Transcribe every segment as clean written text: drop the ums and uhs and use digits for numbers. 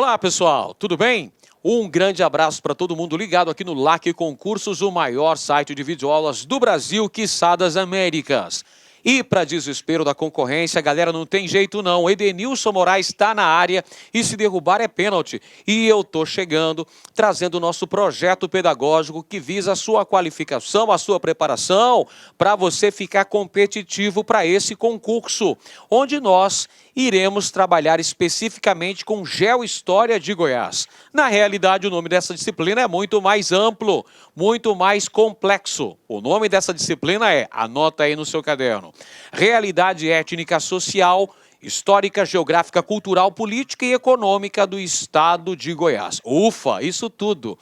Olá, pessoal, tudo bem? Um grande abraço para todo mundo ligado aqui no LAC Concursos, o maior site de videoaulas do Brasil, quiçá das Américas. E para desespero da concorrência, galera, não tem jeito não. Edenilson Moraes está na área e se derrubar é pênalti. E eu tô chegando, trazendo o nosso projeto pedagógico que visa a sua qualificação, a sua preparação, para você ficar competitivo para esse concurso, onde nós iremos trabalhar especificamente com Geohistória de Goiás. Na realidade, o nome dessa disciplina é muito mais amplo, muito mais complexo. O nome dessa disciplina é, anota aí no seu caderno, Realidade Étnica Social, Histórica, Geográfica, Cultural, Política e Econômica do Estado de Goiás. Ufa, isso tudo!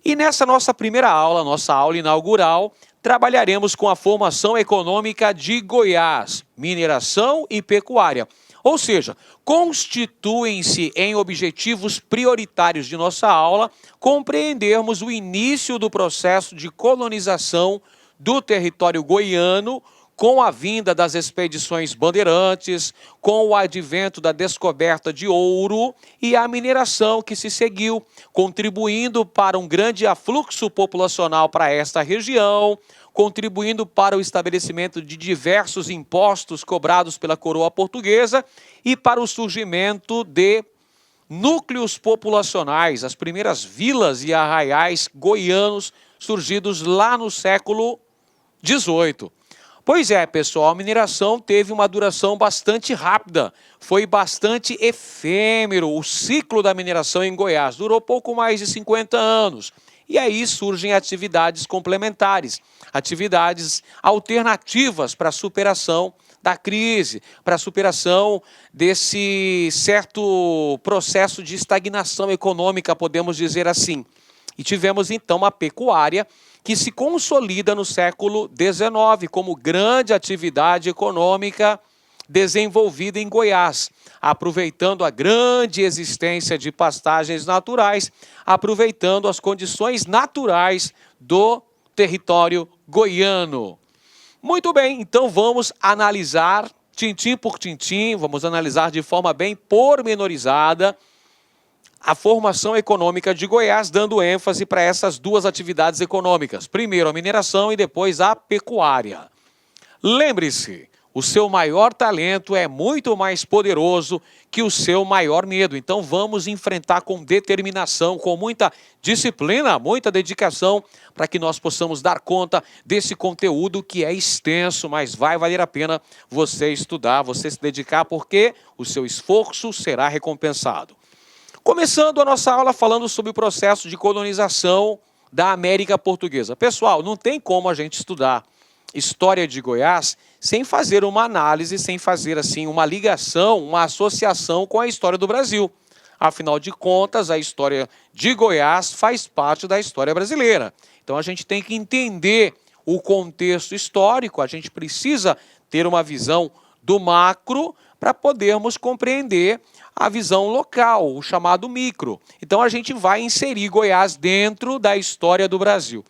E nessa nossa primeira aula, nossa aula inaugural, trabalharemos com a formação econômica de Goiás, mineração e pecuária. Ou seja, constituem-se em objetivos prioritários de nossa aula compreendermos o início do processo de colonização do território goiano com a vinda das expedições bandeirantes, com o advento da descoberta de ouro e a mineração que se seguiu, contribuindo para um grande afluxo populacional para esta região, contribuindo para o estabelecimento de diversos impostos cobrados pela coroa portuguesa e para o surgimento de núcleos populacionais, as primeiras vilas e arraiais goianos surgidos lá no século XVIII. Pois é, pessoal, a mineração teve uma duração bastante rápida, foi bastante efêmero. O ciclo da mineração em Goiás durou pouco mais de 50 anos. E aí surgem atividades complementares, atividades alternativas para a superação da crise, para a superação desse certo processo de estagnação econômica, podemos dizer assim. E tivemos então a pecuária, que se consolida no século XIX como grande atividade econômica desenvolvida em Goiás, aproveitando a grande existência de pastagens naturais, aproveitando as condições naturais do território goiano. Muito bem, então vamos analisar tintim por tintim, vamos analisar de forma bem pormenorizada a formação econômica de Goiás, dando ênfase para essas duas atividades econômicas. Primeiro a mineração e depois a pecuária. Lembre-se, o seu maior talento é muito mais poderoso que o seu maior medo. Então vamos enfrentar com determinação, com muita disciplina, muita dedicação, para que nós possamos dar conta desse conteúdo que é extenso, mas vai valer a pena você estudar, você se dedicar, porque o seu esforço será recompensado. Começando a nossa aula falando sobre o processo de colonização da América Portuguesa. Pessoal, não tem como a gente estudar história de Goiás sem fazer uma análise, sem fazer assim uma ligação, uma associação com a história do Brasil. Afinal de contas, a história de Goiás faz parte da história brasileira. Então a gente tem que entender o contexto histórico, a gente precisa ter uma visão do macro para podermos compreender a visão local, o chamado micro. Então a gente vai inserir Goiás dentro da história do Brasil.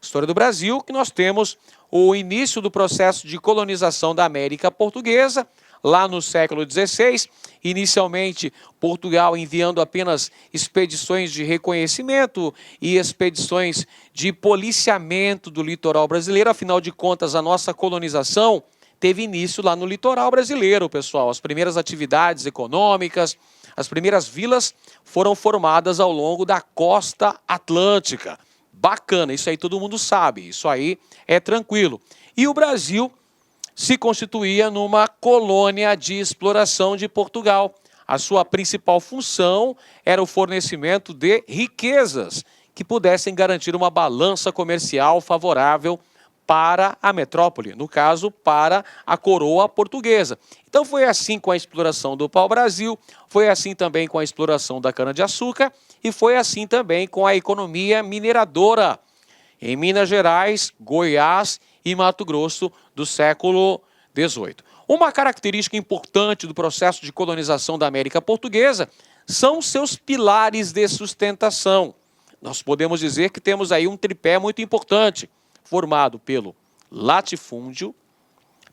História do Brasil, que nós temos o início do processo de colonização da América Portuguesa, lá no século XVI, inicialmente Portugal enviando apenas expedições de reconhecimento e expedições de policiamento do litoral brasileiro. Afinal de contas, a nossa colonização teve início lá no litoral brasileiro, pessoal. As primeiras atividades econômicas, as primeiras vilas foram formadas ao longo da costa atlântica. Bacana, isso aí todo mundo sabe, isso aí é tranquilo. E o Brasil se constituía numa colônia de exploração de Portugal. A sua principal função era o fornecimento de riquezas que pudessem garantir uma balança comercial favorável para a metrópole, no caso, para a coroa portuguesa. Então foi assim com a exploração do pau-brasil, foi assim também com a exploração da cana-de-açúcar e foi assim também com a economia mineradora em Minas Gerais, Goiás e Mato Grosso do século XVIII. Uma característica importante do processo de colonização da América Portuguesa são seus pilares de sustentação. Nós podemos dizer que temos aí um tripé muito importante, formado pelo latifúndio,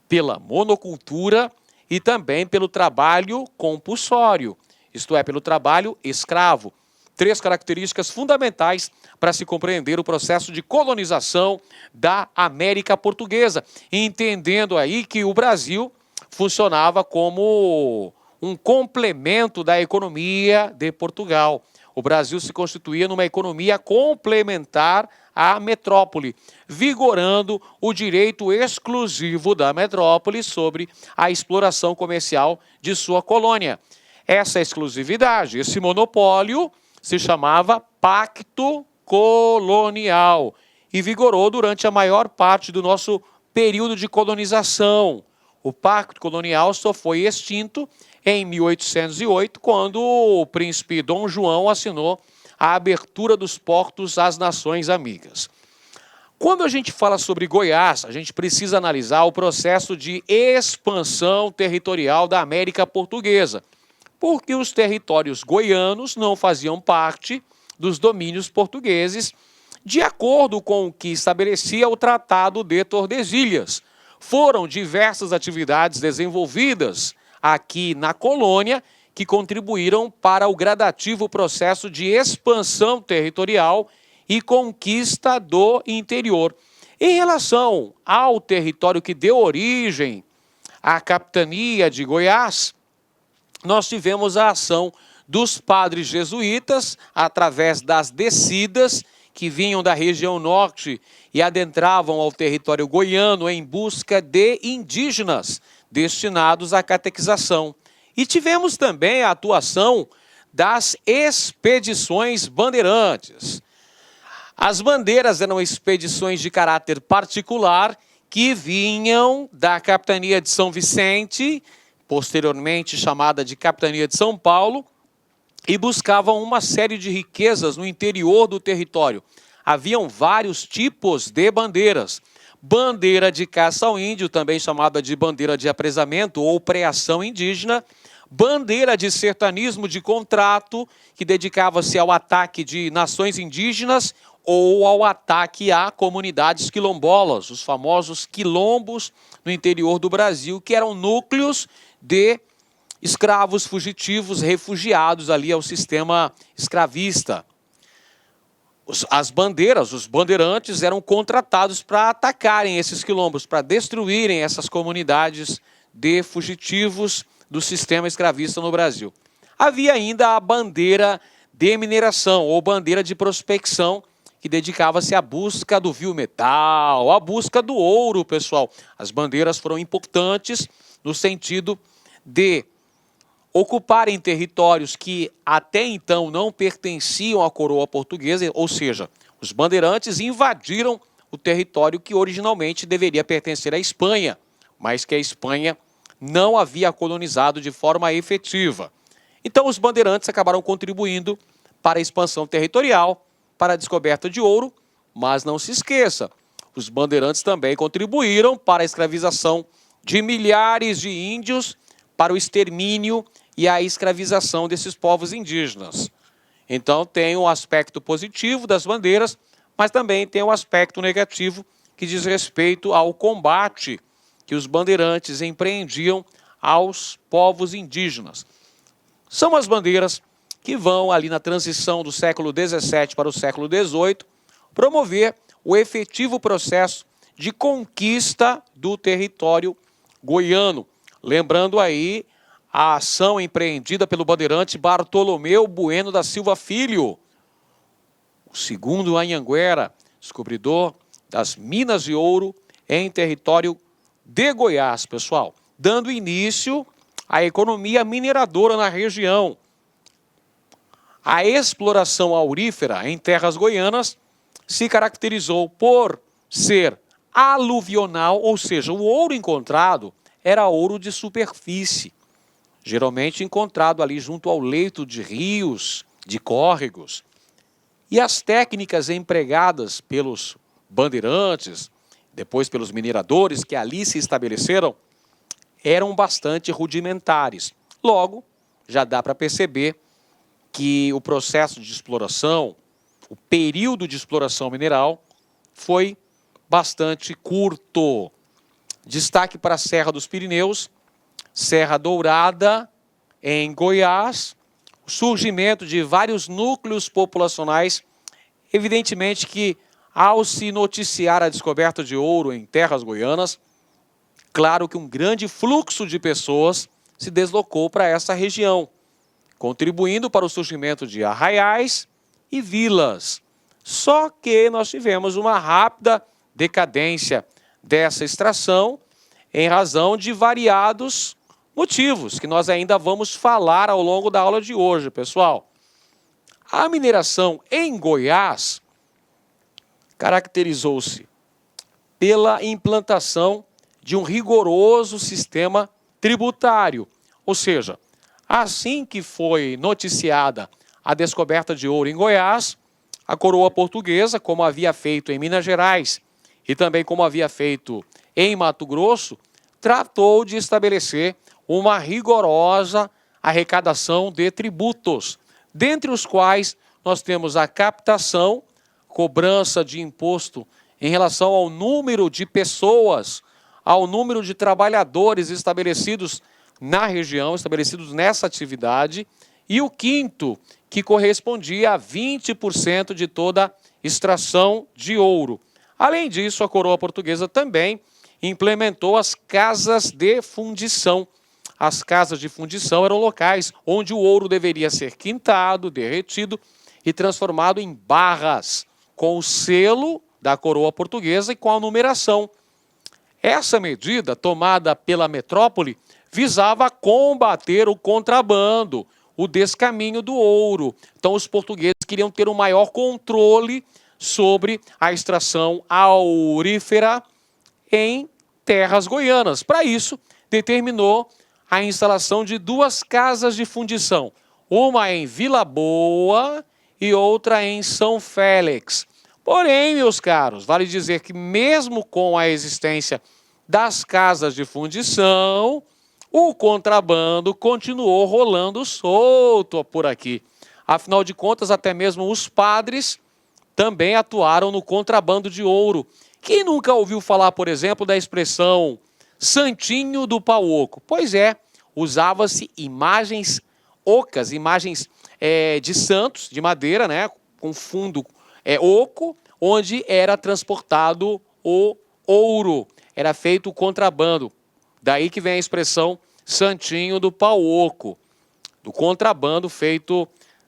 pela monocultura e também pelo trabalho compulsório. isto é, pelo trabalho escravo. 3 características fundamentais para se compreender o processo de colonização da América Portuguesa, entendendo aí que o Brasil funcionava como um complemento da economia de Portugal. O Brasil se constituía numa economia complementar à metrópole, vigorando o direito exclusivo da metrópole sobre a exploração comercial de sua colônia. Essa exclusividade, esse monopólio, se chamava Pacto Colonial e vigorou durante a maior parte do nosso período de colonização. O Pacto Colonial só foi extinto em 1808, quando o príncipe Dom João assinou a abertura dos portos às nações amigas. Quando a gente fala sobre Goiás, a gente precisa analisar o processo de expansão territorial da América Portuguesa, porque os territórios goianos não faziam parte dos domínios portugueses, de acordo com o que estabelecia o Tratado de Tordesilhas. Foram diversas atividades desenvolvidas aqui na colônia que contribuíram para o gradativo processo de expansão territorial e conquista do interior. Em relação ao território que deu origem à capitania de Goiás, nós tivemos a ação dos padres jesuítas através das descidas que vinham da região norte e adentravam ao território goiano em busca de indígenas destinados à catequização. E tivemos também a atuação das expedições bandeirantes. As bandeiras eram expedições de caráter particular que vinham da capitania de São Vicente, posteriormente chamada de Capitania de São Paulo, e buscavam uma série de riquezas no interior do território. Haviam vários tipos de bandeiras. Bandeira de caça ao índio, também chamada de bandeira de apresamento ou preação indígena. Bandeira de sertanismo de contrato, que dedicava-se ao ataque de nações indígenas ou ao ataque a comunidades quilombolas, os famosos quilombos no interior do Brasil, que eram núcleos de escravos fugitivos, refugiados ali ao sistema escravista. As bandeiras, os bandeirantes eram contratados para atacarem esses quilombos, para destruírem essas comunidades de fugitivos do sistema escravista no Brasil. Havia ainda a bandeira de mineração ou bandeira de prospecção, que dedicava-se à busca do vil metal, à busca do ouro, pessoal. As bandeiras foram importantes no sentido de ocuparem territórios que até então não pertenciam à coroa portuguesa, ou seja, os bandeirantes invadiram o território que originalmente deveria pertencer à Espanha, mas que a Espanha não havia colonizado de forma efetiva. Então os bandeirantes acabaram contribuindo para a expansão territorial, para a descoberta de ouro, mas não se esqueça, os bandeirantes também contribuíram para a escravização de milhares de índios, para o extermínio e a escravização desses povos indígenas. Então tem um aspecto positivo das bandeiras, mas também tem um aspecto negativo que diz respeito ao combate que os bandeirantes empreendiam aos povos indígenas. São as bandeiras que vão ali na transição do século XVII para o século XVIII promover o efetivo processo de conquista do território goiano. Lembrando aí a ação empreendida pelo bandeirante Bartolomeu Bueno da Silva Filho, o segundo Anhanguera, descobridor das minas de ouro em território de Goiás, pessoal, dando início à economia mineradora na região. A exploração aurífera em terras goianas se caracterizou por ser aluvional, ou seja, o ouro encontrado era ouro de superfície, geralmente encontrado ali junto ao leito de rios, de córregos. E as técnicas empregadas pelos bandeirantes, depois pelos mineradores que ali se estabeleceram, eram bastante rudimentares. Logo, já dá para perceber que o processo de exploração, o período de exploração mineral, foi bastante curto. Destaque para a Serra dos Pirineus, Serra Dourada, em Goiás, o surgimento de vários núcleos populacionais, evidentemente que ao se noticiar a descoberta de ouro em terras goianas, claro que um grande fluxo de pessoas se deslocou para essa região, contribuindo para o surgimento de arraiais e vilas. Só que nós tivemos uma rápida decadência dessa extração em razão de variados motivos, que nós ainda vamos falar ao longo da aula de hoje, pessoal. A mineração em Goiás caracterizou-se pela implantação de um rigoroso sistema tributário, ou seja, assim que foi noticiada a descoberta de ouro em Goiás, a coroa portuguesa, como havia feito em Minas Gerais e também como havia feito em Mato Grosso, tratou de estabelecer uma rigorosa arrecadação de tributos, dentre os quais nós temos a captação, cobrança de imposto em relação ao número de pessoas, ao número de trabalhadores estabelecidos na região, estabelecidos nessa atividade, e o quinto, que correspondia a 20% de toda extração de ouro. Além disso, a coroa portuguesa também implementou as casas de fundição. As casas de fundição eram locais onde o ouro deveria ser quintado, derretido e transformado em barras, com o selo da coroa portuguesa e com a numeração. Essa medida, tomada pela metrópole, visava combater o contrabando, o descaminho do ouro. Então, os portugueses queriam ter um maior controle sobre a extração aurífera em terras goianas. Para isso, determinou a instalação de duas casas de fundição, uma em Vila Boa e outra em São Félix. Porém, meus caros, vale dizer que mesmo com a existência das casas de fundição, o contrabando continuou rolando solto por aqui. Afinal de contas, até mesmo os padres também atuaram no contrabando de ouro. Quem nunca ouviu falar, por exemplo, da expressão santinho do pau oco? Pois é, usava-se imagens ocas, imagens de santos, de madeira, né, com fundo oco, onde era transportado o ouro. Era feito o contrabando. Daí que vem a expressão santinho do pau oco, do contrabando feito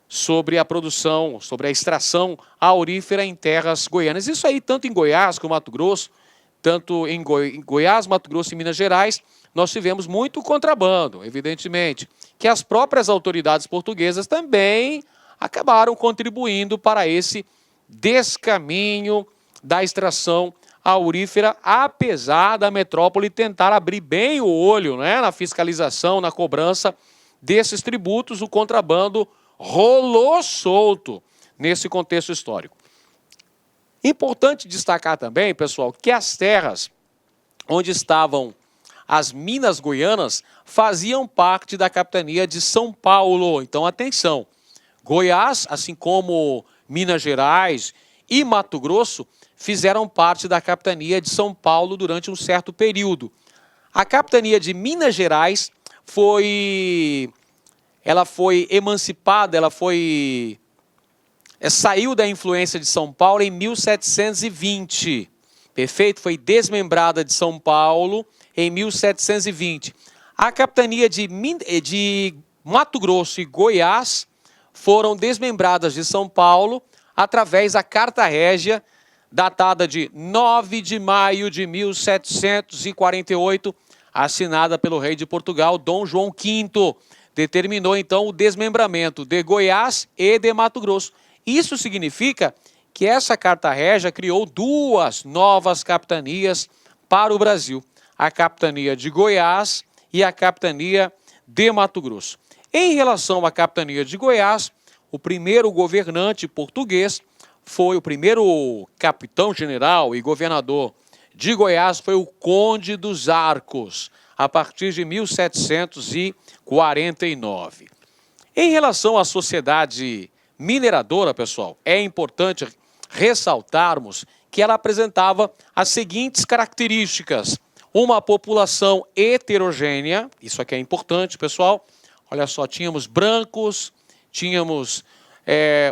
sobre a produção, sobre a extração aurífera em terras goianas. Isso aí, tanto em Goiás como Mato Grosso, tanto em Goiás, Mato Grosso e Minas Gerais, nós tivemos muito contrabando, evidentemente, que as próprias autoridades portuguesas também acabaram contribuindo para esse descaminho da extração aurífera, apesar da metrópole tentar abrir bem o olho, né, na fiscalização, na cobrança desses tributos. O contrabando rolou solto nesse contexto histórico. Importante destacar também, pessoal, que as terras onde estavam as minas goianas faziam parte da capitania de São Paulo. Então, atenção, Goiás, assim como Minas Gerais e Mato Grosso, fizeram parte da capitania de São Paulo durante um certo período. A capitania de Minas Gerais foi emancipada, saiu da influência de São Paulo em 1720. Perfeito? Foi desmembrada de São Paulo em 1720. A capitania de Mato Grosso e Goiás foram desmembradas de São Paulo através da Carta Régia, datada de 9 de maio de 1748, assinada pelo rei de Portugal, Dom João V. Determinou, então, o desmembramento de Goiás e de Mato Grosso. Isso significa que essa Carta Régia criou duas novas capitanias para o Brasil: a capitania de Goiás e a capitania de Mato Grosso. Em relação à capitania de Goiás, o primeiro governante português foi o primeiro capitão-general e governador de Goiás, foi o Conde dos Arcos, a partir de 1749. Em relação à sociedade mineradora, pessoal, é importante ressaltarmos que ela apresentava as seguintes características: uma população heterogênea, isso aqui é importante, pessoal. Olha só, tínhamos brancos, tínhamos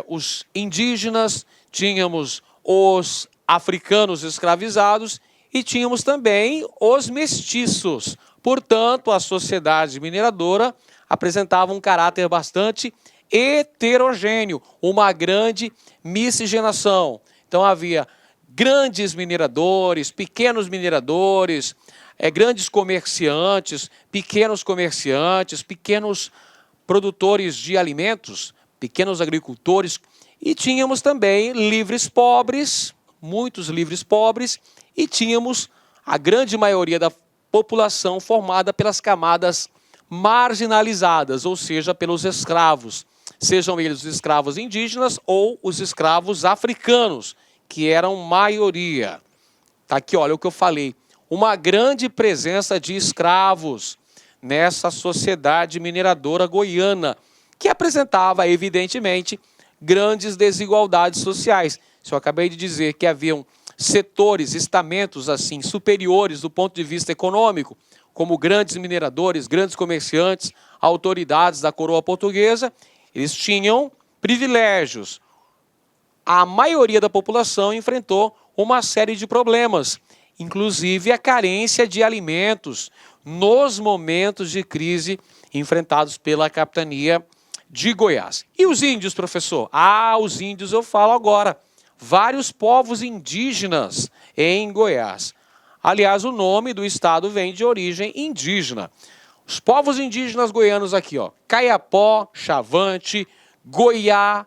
os indígenas, tínhamos os africanos escravizados e tínhamos também os mestiços. Portanto, a sociedade mineradora apresentava um caráter bastante heterogêneo, uma grande miscigenação. Então havia grandes mineradores, pequenos mineradores, grandes comerciantes, pequenos produtores de alimentos, pequenos agricultores, e tínhamos também livres pobres, muitos livres pobres, e tínhamos a grande maioria da população formada pelas camadas marginalizadas, ou seja, pelos escravos, sejam eles os escravos indígenas ou os escravos africanos, que eram maioria. Tá aqui, olha o que eu falei, uma grande presença de escravos nessa sociedade mineradora goiana, que apresentava, evidentemente, grandes desigualdades sociais. Se eu acabei de dizer que haviam setores, estamentos assim superiores do ponto de vista econômico, como grandes mineradores, grandes comerciantes, autoridades da coroa portuguesa, eles tinham privilégios. A maioria da população enfrentou uma série de problemas, inclusive a carência de alimentos nos momentos de crise enfrentados pela capitania de Goiás. E os índios, professor? Os índios eu falo agora. Vários povos indígenas em Goiás. Aliás, o nome do estado vem de origem indígena. Os povos indígenas goianos aqui, ó, Caiapó, Chavante, Goiá,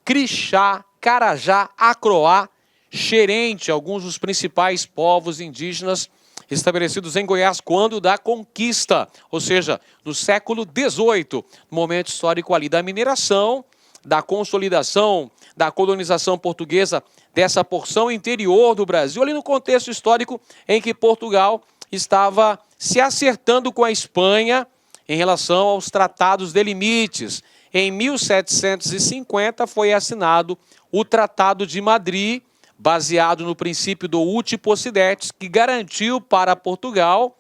Crixá, Carajá, Acroá, Xerente, alguns dos principais povos indígenas estabelecidos em Goiás quando da conquista, ou seja, no século XVIII, no momento histórico ali da mineração, da consolidação, da colonização portuguesa dessa porção interior do Brasil, ali no contexto histórico em que Portugal estava se acertando com a Espanha em relação aos tratados de limites. Em 1750 foi assinado o Tratado de Madrid, baseado no princípio do uti possidetis, que garantiu para Portugal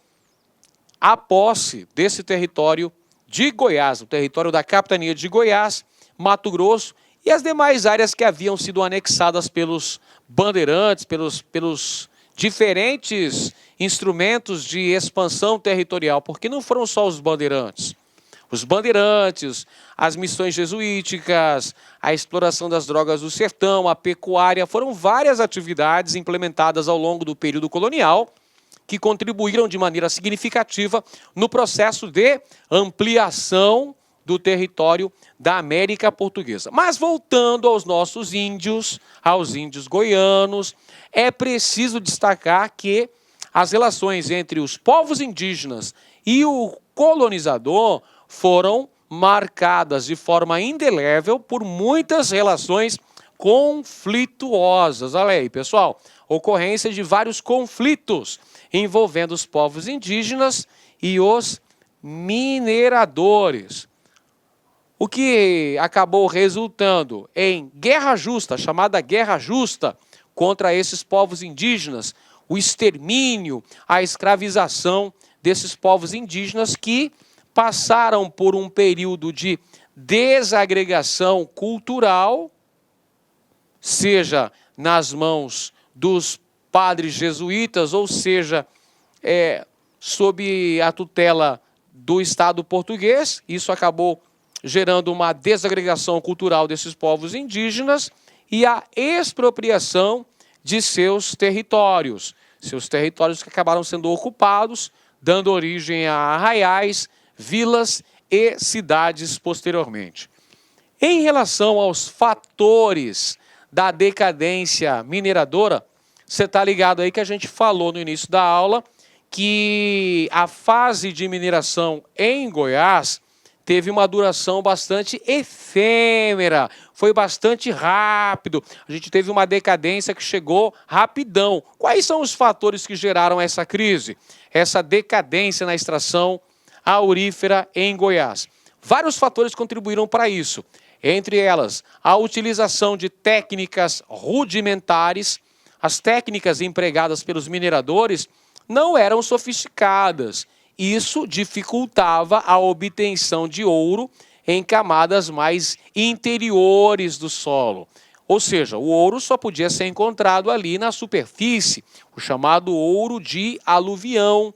a posse desse território de Goiás, o território da capitania de Goiás, Mato Grosso e as demais áreas que haviam sido anexadas pelos bandeirantes, pelos diferentes instrumentos de expansão territorial, porque não foram só os bandeirantes. Os bandeirantes, as missões jesuíticas, a exploração das drogas do sertão, a pecuária, foram várias atividades implementadas ao longo do período colonial que contribuíram de maneira significativa no processo de ampliação do território da América Portuguesa. Mas voltando aos nossos índios, aos índios goianos, é preciso destacar que as relações entre os povos indígenas e o colonizador foram marcadas de forma indelével por muitas relações conflituosas. Olha aí, pessoal, ocorrência de vários conflitos envolvendo os povos indígenas e os mineradores. O que acabou resultando em guerra justa, chamada guerra justa, contra esses povos indígenas, o extermínio, a escravização desses povos indígenas que passaram por um período de desagregação cultural, seja nas mãos dos padres jesuítas, ou seja, sob a tutela do Estado português. Isso acabou gerando uma desagregação cultural desses povos indígenas e a expropriação de seus territórios que acabaram sendo ocupados, dando origem a arraiais, vilas e cidades posteriormente. Em relação aos fatores da decadência mineradora, você está ligado aí que a gente falou no início da aula que a fase de mineração em Goiás teve uma duração bastante efêmera, foi bastante rápido, a gente teve uma decadência que chegou rapidão. Quais são os fatores que geraram essa crise, essa decadência na extração aurífera em Goiás? Vários fatores contribuíram para isso, entre elas a utilização de técnicas rudimentares. As técnicas empregadas pelos mineradores não eram sofisticadas. Isso dificultava a obtenção de ouro em camadas mais interiores do solo. Ou seja, o ouro só podia ser encontrado ali na superfície, o chamado ouro de aluvião,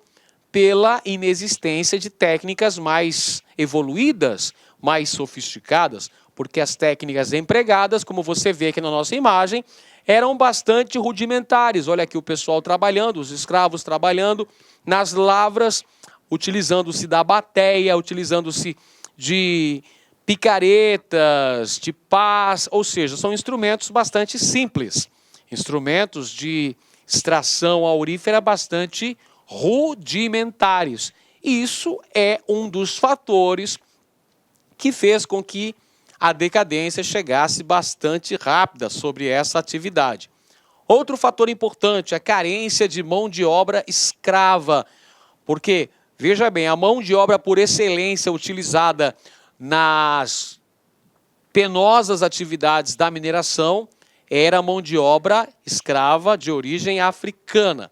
pela inexistência de técnicas mais evoluídas, mais sofisticadas, porque as técnicas empregadas, como você vê aqui na nossa imagem, eram bastante rudimentares. Olha aqui o pessoal trabalhando, os escravos trabalhando nas lavras, utilizando-se da bateia, utilizando-se de picaretas, de pás, ou seja, são instrumentos bastante simples, instrumentos de extração aurífera bastante rudimentares. Isso é um dos fatores que fez com que a decadência chegasse bastante rápida sobre essa atividade. Outro fator importante é a carência de mão de obra escrava, porque, veja bem, a mão de obra por excelência utilizada nas penosas atividades da mineração era a mão de obra escrava de origem africana.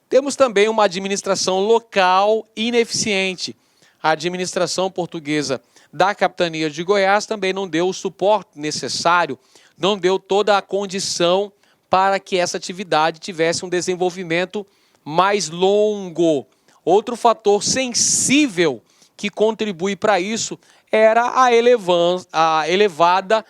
Temos também uma administração local ineficiente. A administração portuguesa da capitania de Goiás também não deu o suporte necessário, não deu toda a condição para que essa atividade tivesse um desenvolvimento mais longo. Outro fator sensível que contribui para isso era a elevada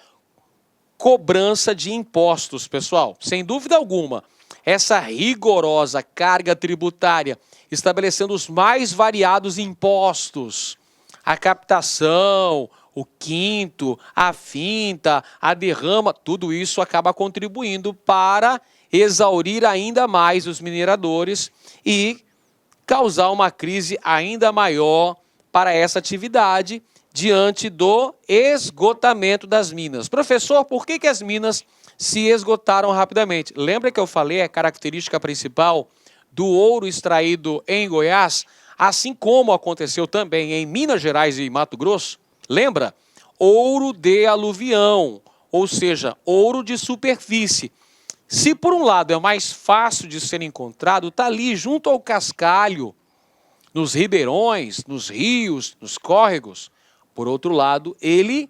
cobrança de impostos, pessoal. Sem dúvida alguma, essa rigorosa carga tributária, estabelecendo os mais variados impostos, a captação, o quinto, a finta, a derrama, tudo isso acaba contribuindo para exaurir ainda mais os mineradores e causar uma crise ainda maior para essa atividade diante do esgotamento das minas. Professor, por que as minas se esgotaram rapidamente? Lembra que eu falei a característica principal do ouro extraído em Goiás, assim como aconteceu também em Minas Gerais e Mato Grosso? Lembra? Ouro de aluvião, ou seja, ouro de superfície. Se por um lado é mais fácil de ser encontrado, está ali junto ao cascalho, nos ribeirões, nos rios, nos córregos. Por outro lado, ele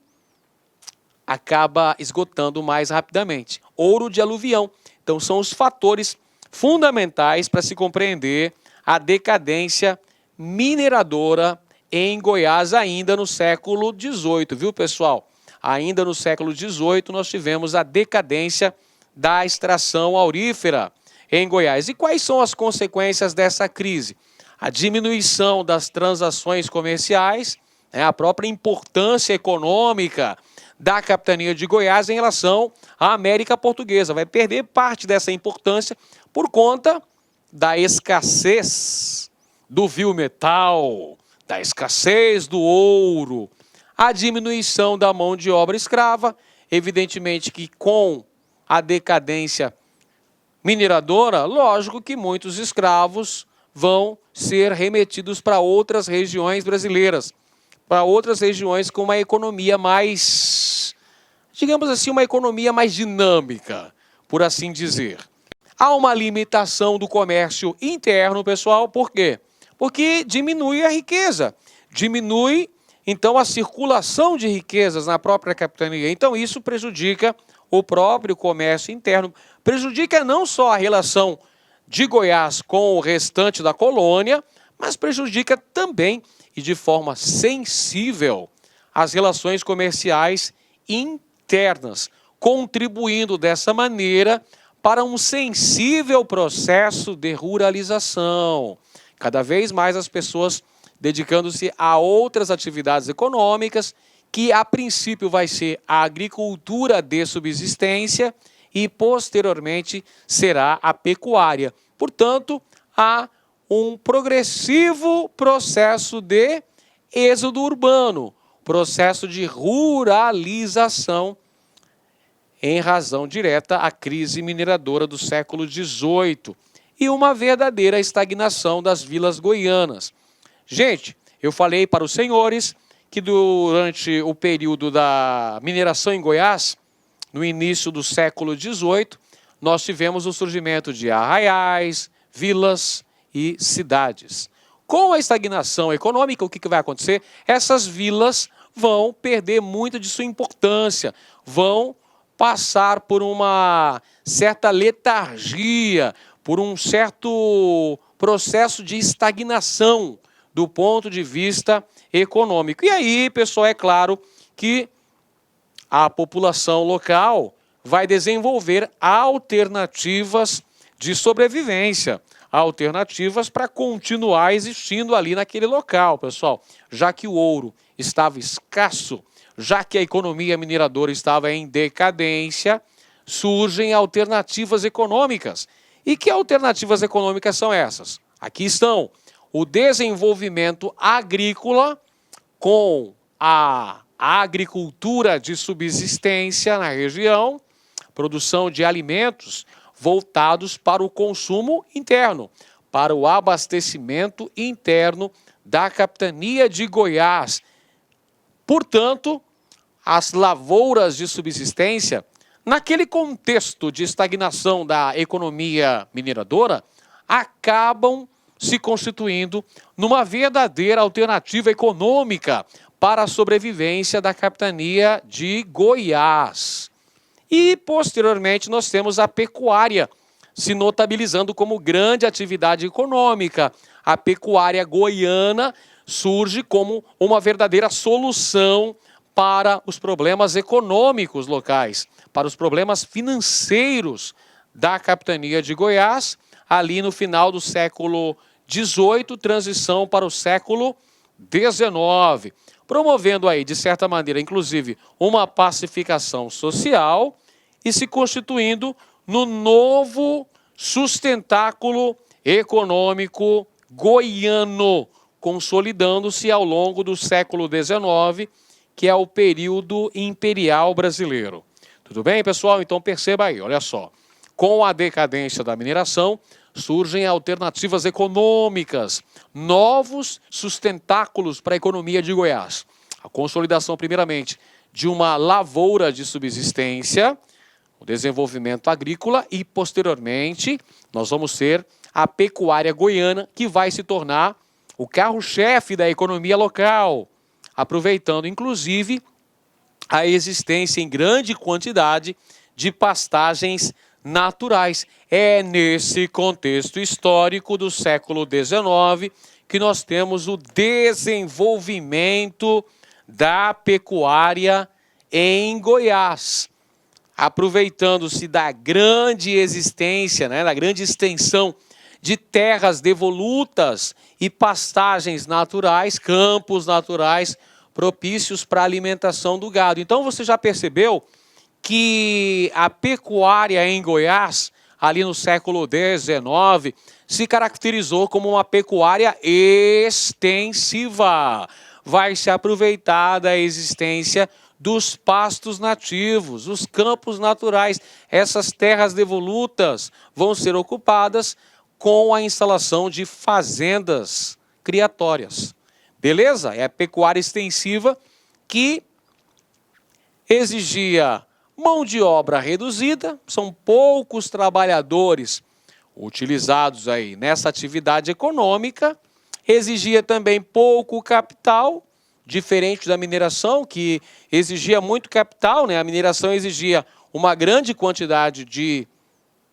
acaba esgotando mais rapidamente. Ouro de aluvião. Então, são os fatores fundamentais para se compreender a decadência mineradora em Goiás ainda no século XVIII, viu, pessoal? Ainda no século XVIII nós tivemos a decadência da extração aurífera em Goiás. E quais são as consequências dessa crise? A diminuição das transações comerciais, a própria importância econômica da capitania de Goiás em relação à América Portuguesa. Vai perder parte dessa importância por conta da escassez do vil-metal, da escassez do ouro, a diminuição da mão de obra escrava, evidentemente que com a decadência mineradora, lógico que muitos escravos vão ser remetidos para outras regiões brasileiras, para outras regiões com uma economia mais, digamos assim, uma economia mais dinâmica, por assim dizer. Há uma limitação do comércio interno, pessoal, por quê? Porque diminui a riqueza, diminui, então, a circulação de riquezas na própria capitania. Então, isso prejudica o próprio comércio interno, prejudica não só a relação de Goiás com o restante da colônia, mas prejudica também, e de forma sensível, as relações comerciais internas, contribuindo dessa maneira para um sensível processo de ruralização. Cada vez mais as pessoas dedicando-se a outras atividades econômicas, que a princípio vai ser a agricultura de subsistência e posteriormente será a pecuária. Portanto, há um progressivo processo de êxodo urbano, processo de ruralização, em razão direta à crise mineradora do século XVIII e uma verdadeira estagnação das vilas goianas. Gente, eu falei para os senhores que durante o período da mineração em Goiás, no início do século XVIII, nós tivemos o surgimento de arraiais, vilas e cidades. Com a estagnação econômica, o que vai acontecer? Essas vilas vão perder muito de sua importância, vão passar por uma certa letargia, por um certo processo de estagnação do ponto de vista econômico. E aí, pessoal, é claro que a população local vai desenvolver alternativas de sobrevivência, alternativas para continuar existindo ali naquele local, pessoal. Já que o ouro estava escasso, já que a economia mineradora estava em decadência, surgem alternativas econômicas. E que alternativas econômicas são essas? Aqui estão: o desenvolvimento agrícola com a agricultura de subsistência na região, produção de alimentos voltados para o consumo interno, para o abastecimento interno da capitania de Goiás. Portanto, as lavouras de subsistência, naquele contexto de estagnação da economia mineradora, acabam se constituindo numa verdadeira alternativa econômica para a sobrevivência da capitania de Goiás. E, posteriormente, nós temos a pecuária se notabilizando como grande atividade econômica. A pecuária goiana surge como uma verdadeira solução para os problemas econômicos locais, para os problemas financeiros da capitania de Goiás, ali no final do século XVIII, transição para o século XIX, promovendo aí, de certa maneira, inclusive, uma pacificação social e se constituindo no novo sustentáculo econômico goiano, consolidando-se ao longo do século XIX, que é o período imperial brasileiro. Tudo bem, pessoal? Então perceba aí, olha só. Com a decadência da mineração, surgem alternativas econômicas, novos sustentáculos para a economia de Goiás. A consolidação, primeiramente, de uma lavoura de subsistência, o desenvolvimento agrícola e, posteriormente, nós vamos ter a pecuária goiana, que vai se tornar o carro-chefe da economia local, aproveitando, inclusive, a existência em grande quantidade de pastagens naturais. É nesse contexto histórico do século XIX que nós temos o desenvolvimento da pecuária em Goiás, aproveitando-se da grande existência, da grande extensão de terras devolutas e pastagens naturais, campos naturais propícios para a alimentação do gado. Então você já percebeu que a pecuária em Goiás, ali no século XIX, se caracterizou como uma pecuária extensiva. Vai se aproveitar da existência dos pastos nativos, os campos naturais. Essas terras devolutas vão ser ocupadas com a instalação de fazendas criatórias. Beleza? É a pecuária extensiva que exigia mão de obra reduzida, são poucos trabalhadores utilizados aí nessa atividade econômica, exigia também pouco capital, diferente da mineração, que exigia muito capital, A mineração exigia uma grande quantidade de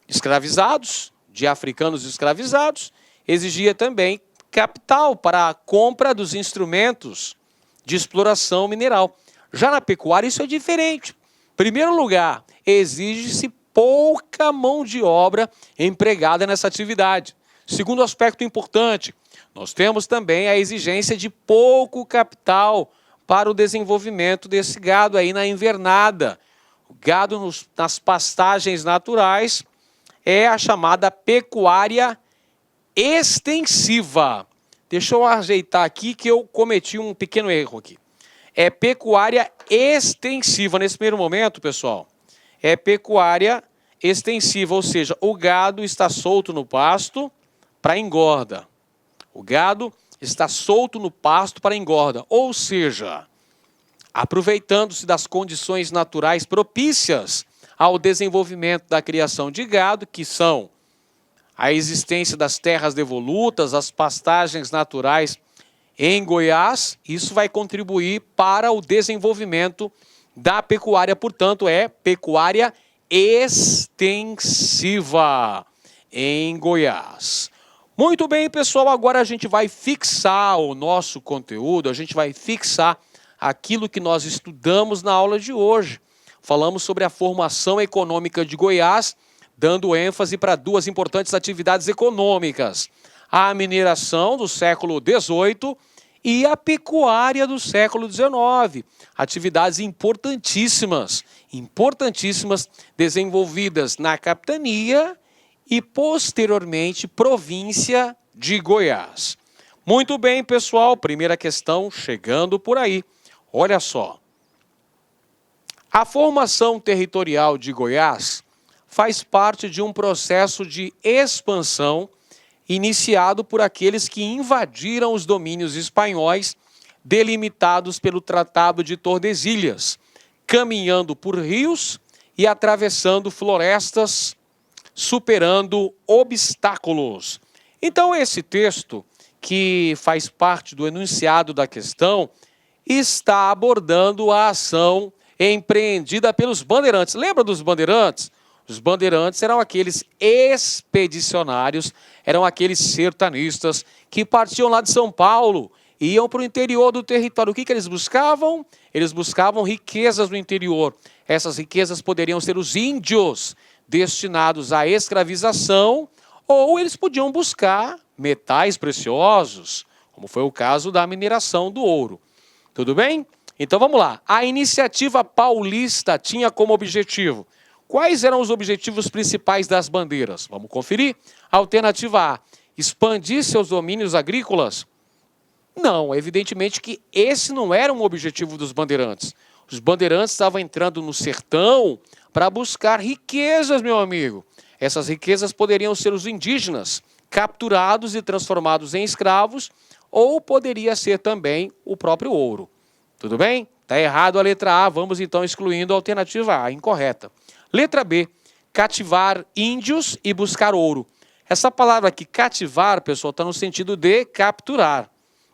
escravizados, de africanos escravizados, exigia também capital para a compra dos instrumentos de exploração mineral. Já na pecuária isso é diferente. Em primeiro lugar, exige-se pouca mão de obra empregada nessa atividade. Segundo aspecto importante, nós temos também a exigência de pouco capital para o desenvolvimento desse gado aí na invernada. O gado nas pastagens naturais é a chamada pecuária extensiva. Deixa eu ajeitar aqui que eu cometi um pequeno erro aqui. É pecuária extensiva. Nesse primeiro momento, pessoal, é pecuária extensiva, ou seja, o gado está solto no pasto para engorda. O gado está solto no pasto para engorda, ou seja, aproveitando-se das condições naturais propícias ao desenvolvimento da criação de gado, que são a existência das terras devolutas, as pastagens naturais em Goiás, isso vai contribuir para o desenvolvimento da pecuária, portanto, é pecuária extensiva em Goiás. Muito bem, pessoal, agora a gente vai fixar o nosso conteúdo, a gente vai fixar aquilo que nós estudamos na aula de hoje. Falamos sobre a formação econômica de Goiás, dando ênfase para duas importantes atividades econômicas: a mineração do século XVIII e a pecuária do século XIX. Atividades importantíssimas, desenvolvidas na capitania e, posteriormente, província de Goiás. Muito bem, pessoal, primeira questão chegando por aí. Olha só. A formação territorial de Goiás faz parte de um processo de expansão iniciado por aqueles que invadiram os domínios espanhóis delimitados pelo Tratado de Tordesilhas, caminhando por rios e atravessando florestas, superando obstáculos. Então, esse texto, que faz parte do enunciado da questão, está abordando a ação empreendida pelos bandeirantes. Lembra dos bandeirantes? Os bandeirantes eram aqueles expedicionários, eram aqueles sertanistas que partiam lá de São Paulo, iam para o interior do território. O que eles buscavam? Eles buscavam riquezas no interior. Essas riquezas poderiam ser os índios, destinados à escravização, ou eles podiam buscar metais preciosos, como foi o caso da mineração do ouro. Tudo bem? Então vamos lá. A iniciativa paulista tinha como objetivo: quais eram os objetivos principais das bandeiras? Vamos conferir. Alternativa A: expandir seus domínios agrícolas? Não, evidentemente que esse não era um objetivo dos bandeirantes. Os bandeirantes estavam entrando no sertão para buscar riquezas, meu amigo. Essas riquezas poderiam ser os indígenas, capturados e transformados em escravos, ou poderia ser também o próprio ouro. Tudo bem? Está errado a letra A, vamos então excluindo a alternativa A, incorreta. Letra B: cativar índios e buscar ouro. Essa palavra aqui, cativar, pessoal, está no sentido de capturar.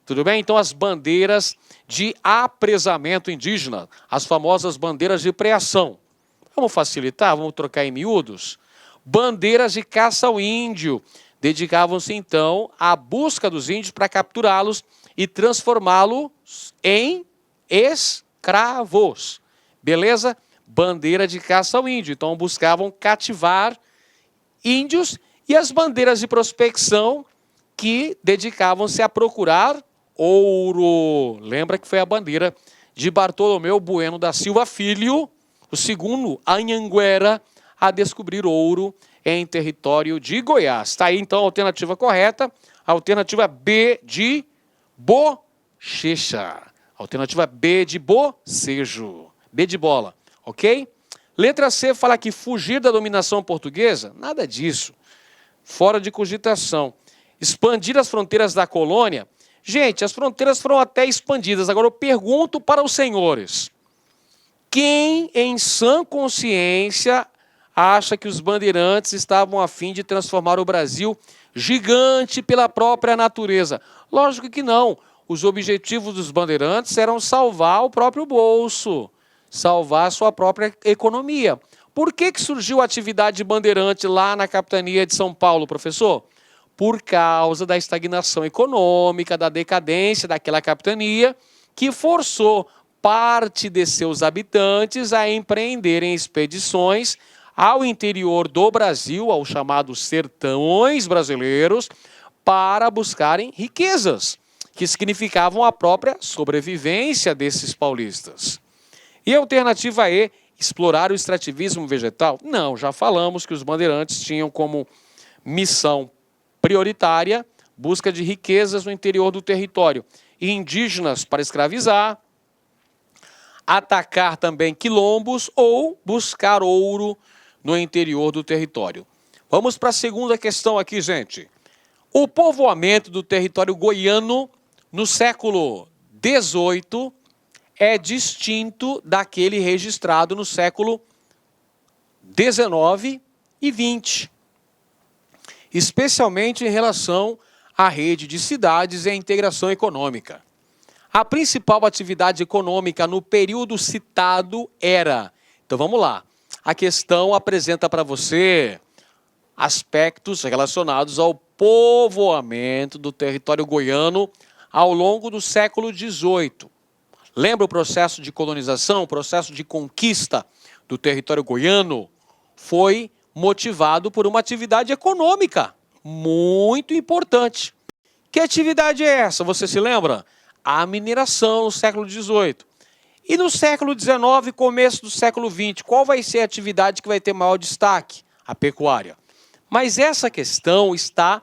Tudo bem? Então, as bandeiras de apresamento indígena, as famosas bandeiras de preação. Vamos facilitar, vamos trocar em miúdos? Bandeiras de caça ao índio. Dedicavam-se, então, à busca dos índios para capturá-los e transformá-los em escravos. Beleza? Bandeira de caça ao índio. Então, buscavam cativar índios, e as bandeiras de prospecção, que dedicavam-se a procurar ouro. Lembra que foi a bandeira de Bartolomeu Bueno da Silva Filho, o segundo Anhanguera a descobrir ouro em território de Goiás. Está aí, então, a alternativa correta, a alternativa B de bochecha. Alternativa B de bocejo. B de bola, ok? Letra C fala que fugir da dominação portuguesa? Nada disso. Fora de cogitação. Expandir as fronteiras da colônia? Gente, as fronteiras foram até expandidas. Agora eu pergunto para os senhores: quem em sã consciência acha que os bandeirantes estavam a fim de transformar o Brasil gigante pela própria natureza? Lógico que não. Os objetivos dos bandeirantes eram salvar o próprio bolso, salvar a sua própria economia. Por que surgiu a atividade bandeirante lá na capitania de São Paulo, professor? Por causa da estagnação econômica, da decadência daquela capitania, que forçou parte de seus habitantes a empreenderem expedições ao interior do Brasil, aos chamados sertões brasileiros, para buscarem riquezas, que significavam a própria sobrevivência desses paulistas. E a alternativa E: explorar o extrativismo vegetal? Não, já falamos que os bandeirantes tinham como missão prioritária busca de riquezas no interior do território, e indígenas para escravizar, atacar também quilombos ou buscar ouro no interior do território. Vamos para a segunda questão aqui, gente. O povoamento do território goiano no século XVIII é distinto daquele registrado no século XIX e XX, especialmente em relação a rede de cidades e a integração econômica. A principal atividade econômica no período citado era... Então vamos lá. A questão apresenta para você aspectos relacionados ao povoamento do território goiano ao longo do século XVIII. Lembra o processo de colonização, o processo de conquista do território goiano? Foi motivado por uma atividade econômica muito importante. Que atividade é essa? Você se lembra? A mineração no século XVIII. E no século XIX, começo do século XX, qual vai ser a atividade que vai ter maior destaque? A pecuária. Mas essa questão está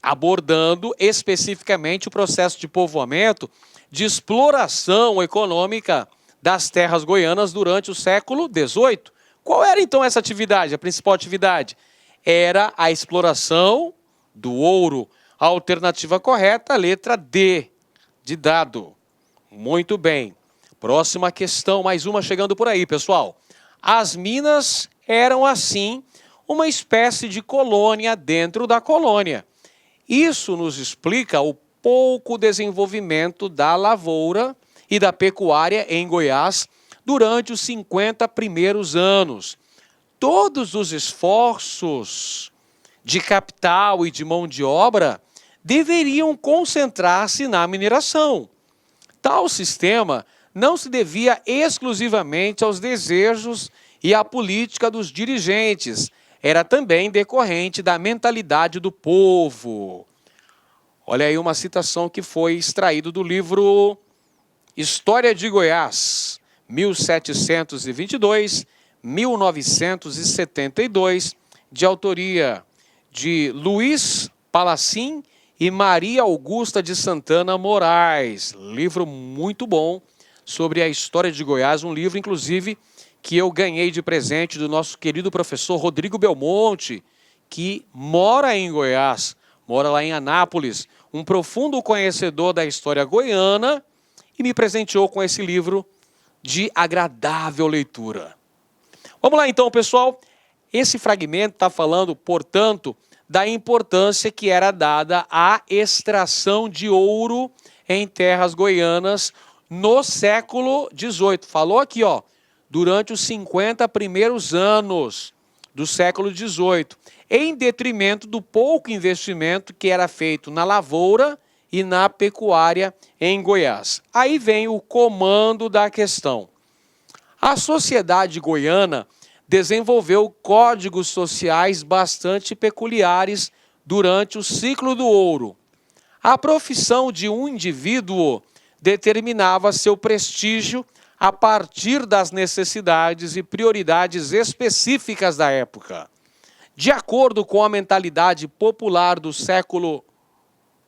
abordando especificamente o processo de povoamento, de exploração econômica das terras goianas durante o século XVIII. Qual era então essa atividade, a principal atividade? Era a exploração do ouro. A alternativa correta, a letra D, de dado. Muito bem. Próxima questão, mais uma chegando por aí, pessoal. As minas eram, assim, uma espécie de colônia dentro da colônia. Isso nos explica o pouco desenvolvimento da lavoura e da pecuária em Goiás durante os 50 primeiros anos. Todos os esforços de capital e de mão de obra deveriam concentrar-se na mineração. Tal sistema não se devia exclusivamente aos desejos e à política dos dirigentes, era também decorrente da mentalidade do povo. Olha aí uma citação que foi extraída do livro História de Goiás, 1722-1972, de autoria de Luiz Palacim e Maria Augusta de Santana Moraes. Livro muito bom sobre a história de Goiás, um livro, inclusive, que eu ganhei de presente do nosso querido professor Rodrigo Belmonte, que mora em Goiás, mora lá em Anápolis, um profundo conhecedor da história goiana, e me presenteou com esse livro de agradável leitura. Vamos lá então, pessoal. Esse fragmento está falando, portanto, da importância que era dada à extração de ouro em terras goianas no século XVIII. Falou aqui, ó, durante os 50 primeiros anos do século XVIII, em detrimento do pouco investimento que era feito na lavoura e na pecuária em Goiás. Aí vem o comando da questão. A sociedade goiana desenvolveu códigos sociais bastante peculiares durante o ciclo do ouro. A profissão de um indivíduo determinava seu prestígio a partir das necessidades e prioridades específicas da época. De acordo com a mentalidade popular do século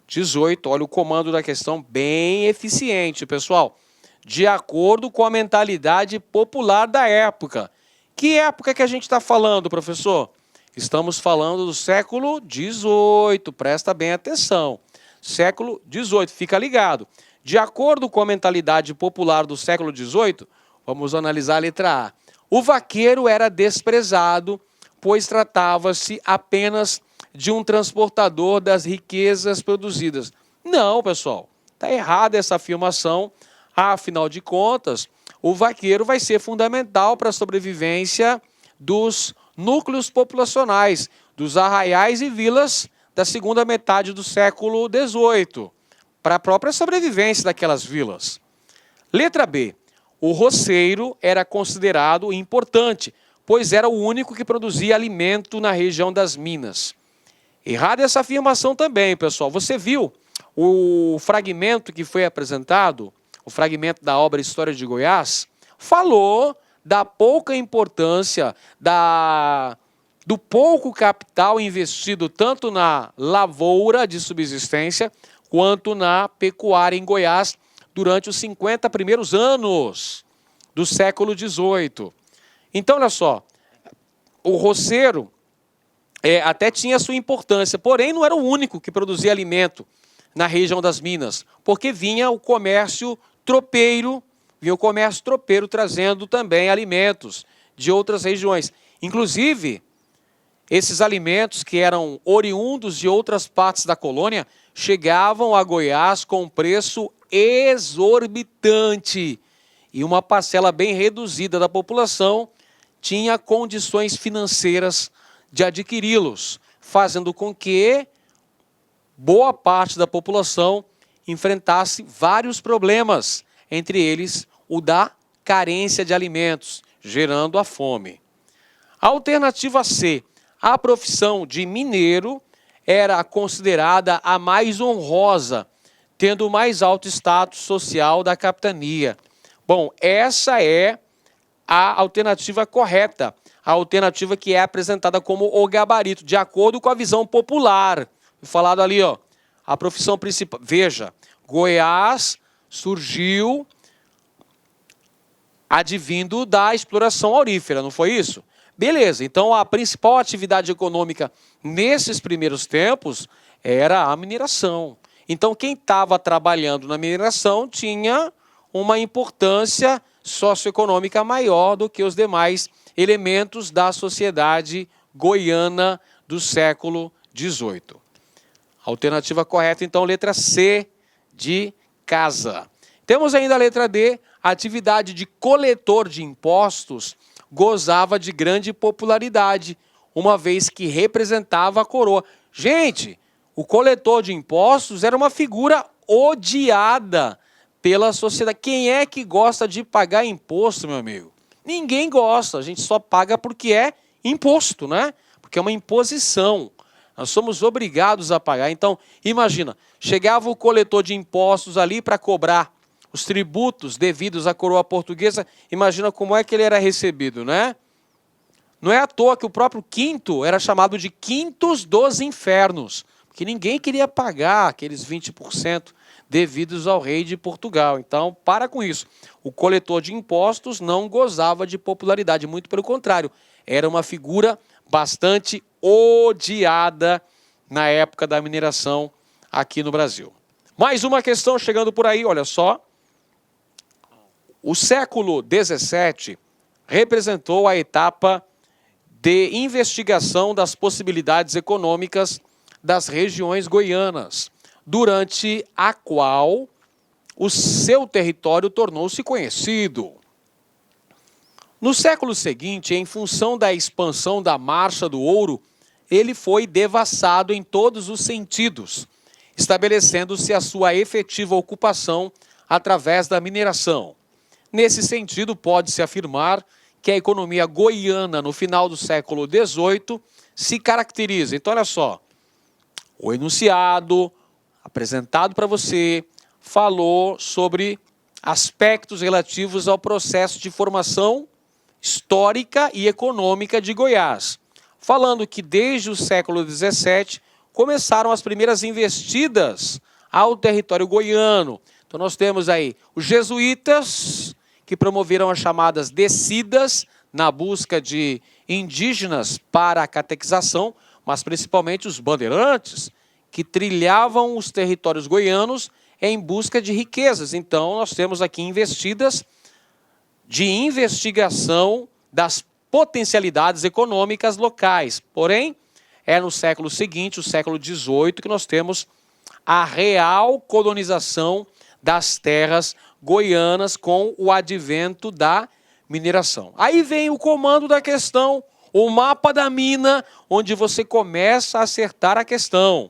XVIII, olha o comando da questão bem eficiente, pessoal. De acordo com a mentalidade popular da época. Que época que a gente está falando, professor? Estamos falando do século XVIII, presta bem atenção. Século XVIII, fica ligado. De acordo com a mentalidade popular do século XVIII, vamos analisar a letra A. O vaqueiro era desprezado, pois tratava-se apenas de um transportador das riquezas produzidas. Não, pessoal, está errada essa afirmação. Afinal de contas, o vaqueiro vai ser fundamental para a sobrevivência dos núcleos populacionais, dos arraiais e vilas da segunda metade do século XVIII, para a própria sobrevivência daquelas vilas. Letra B. O roceiro era considerado importante, pois era o único que produzia alimento na região das minas. Errada essa afirmação também, pessoal. Você viu o fragmento que foi apresentado, o fragmento da obra História de Goiás, falou da pouca importância, do pouco capital investido tanto na lavoura de subsistência quanto na pecuária em Goiás durante os 50 primeiros anos do século XVIII. Então, olha só, o roceiro até tinha sua importância, porém não era o único que produzia alimento na região das minas, porque vinha o comércio tropeiro, trazendo também alimentos de outras regiões. Inclusive, esses alimentos que eram oriundos de outras partes da colônia chegavam a Goiás com preço exorbitante e uma parcela bem reduzida da população tinha condições financeiras de adquiri-los, fazendo com que boa parte da população enfrentasse vários problemas, entre eles o da carência de alimentos, gerando a fome. A alternativa C, a profissão de mineiro era considerada a mais honrosa, tendo o mais alto status social da capitania. Bom, essa é a alternativa correta, a alternativa que é apresentada como o gabarito, de acordo com a visão popular. Falado ali, ó, a profissão principal. Veja, Goiás surgiu advindo da exploração aurífera, não foi isso? Beleza, então a principal atividade econômica nesses primeiros tempos era a mineração. Então quem estava trabalhando na mineração tinha uma importância socioeconômica maior do que os demais elementos da sociedade goiana do século XVIII. Alternativa correta, então, letra C, de casa. Temos ainda a letra D, a atividade de coletor de impostos gozava de grande popularidade, uma vez que representava a coroa. Gente, o coletor de impostos era uma figura odiada pela sociedade. Quem é que gosta de pagar imposto, meu amigo? Ninguém gosta, a gente só paga porque é imposto, né? Porque é uma imposição. Nós somos obrigados a pagar. Então, imagina, chegava o coletor de impostos ali para cobrar os tributos devidos à coroa portuguesa, imagina como é que ele era recebido, né? Não é à toa que o próprio quinto era chamado de quintos dos infernos, porque ninguém queria pagar aqueles 20% devidos ao rei de Portugal. Então, para com isso. O coletor de impostos não gozava de popularidade, muito pelo contrário, era uma figura bastante odiada na época da mineração aqui no Brasil. Mais uma questão chegando por aí, olha só. O século XVII representou a etapa de investigação das possibilidades econômicas das regiões goianas, durante a qual o seu território tornou-se conhecido. No século seguinte, em função da expansão da Marcha do Ouro, ele foi devassado em todos os sentidos, estabelecendo-se a sua efetiva ocupação através da mineração. Nesse sentido, pode-se afirmar que a economia goiana no final do século XVIII se caracteriza. Então, olha só, o enunciado apresentado para você falou sobre aspectos relativos ao processo de formação histórica e econômica de Goiás, falando que desde o século XVII começaram as primeiras investidas ao território goiano. Então nós temos aí os jesuítas, que promoveram as chamadas descidas na busca de indígenas para a catequização, mas principalmente os bandeirantes, que trilhavam os territórios goianos em busca de riquezas. Então nós temos aqui investidas de investigação das potencialidades econômicas locais. Porém, é no século seguinte, o século XVIII, que nós temos a real colonização das terras goianas com o advento da mineração. Aí vem o comando da questão, o mapa da mina, onde você começa a acertar a questão.